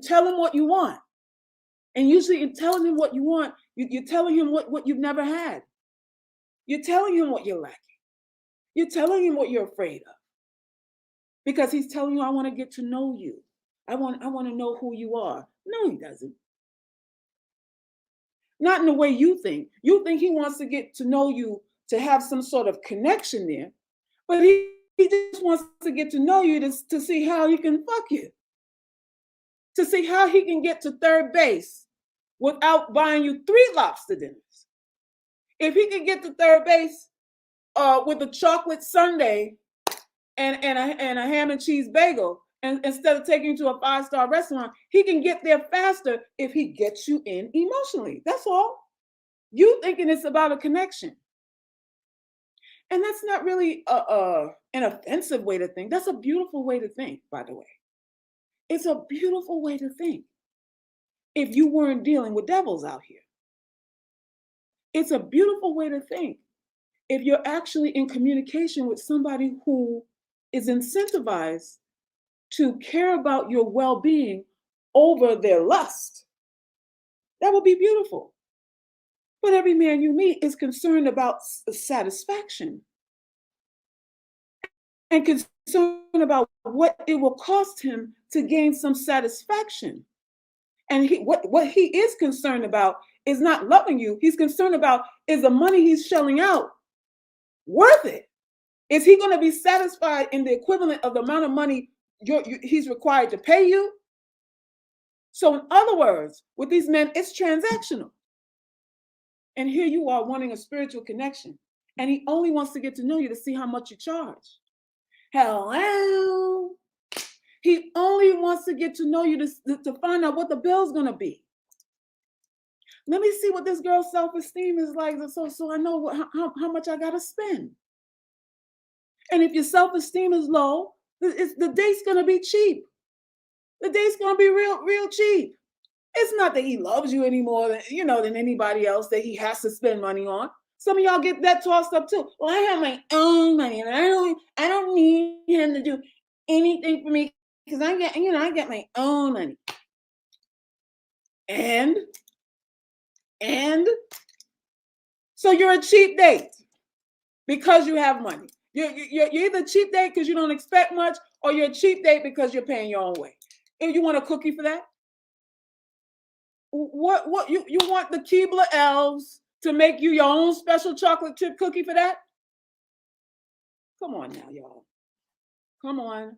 tell him what you want. And usually in telling him what you want, you're telling him what you've never had. You're telling him what you're lacking. You're telling him what you're afraid of. Because he's telling you, I want to get to know you. I want to know who you are. No, he doesn't. Not in the way you think. You think he wants to get to know you to have some sort of connection there. But he just wants to get to know you to see how he can fuck you. To see how he can get to third base without buying you 3 lobster dinners. If he can get to third base with a chocolate sundae and a ham and cheese bagel, and instead of taking you to a 5-star restaurant, he can get there faster if he gets you in emotionally. That's all. You thinking it's about a connection. And that's not really an offensive way to think. That's a beautiful way to think, by the way. It's a beautiful way to think. If you weren't dealing with devils out here. It's a beautiful way to think. If you're actually in communication with somebody who is incentivized to care about your well-being over their lust, that would be beautiful. But every man you meet is concerned about satisfaction and concerned about what it will cost him to gain some satisfaction. And what he is concerned about is not loving you. He's concerned about, is the money he's shelling out worth it? Is he going to be satisfied in the equivalent of the amount of money he's required to pay you? So in other words, with these men, it's transactional. And here you are wanting a spiritual connection. And he only wants to get to know you to see how much you charge. Hello. He only wants to get to know you to find out what the bill's going to be. Let me see what this girl's self-esteem is like so I know how much I got to spend. And if your self-esteem is low, the date's going to be cheap. The date's going to be real cheap. It's not that he loves you anymore than anybody else that he has to spend money on. Some of y'all get that tossed up too. Well, I have my own money and I don't need him to do anything for me because I get my own money. And so you're a cheap date because you have money. You're either a cheap date because you don't expect much, or you're a cheap date because you're paying your own way. If you want a cookie for that, what you want the Keebler elves to make you your own special chocolate chip cookie for that? Come on now, y'all. Come on.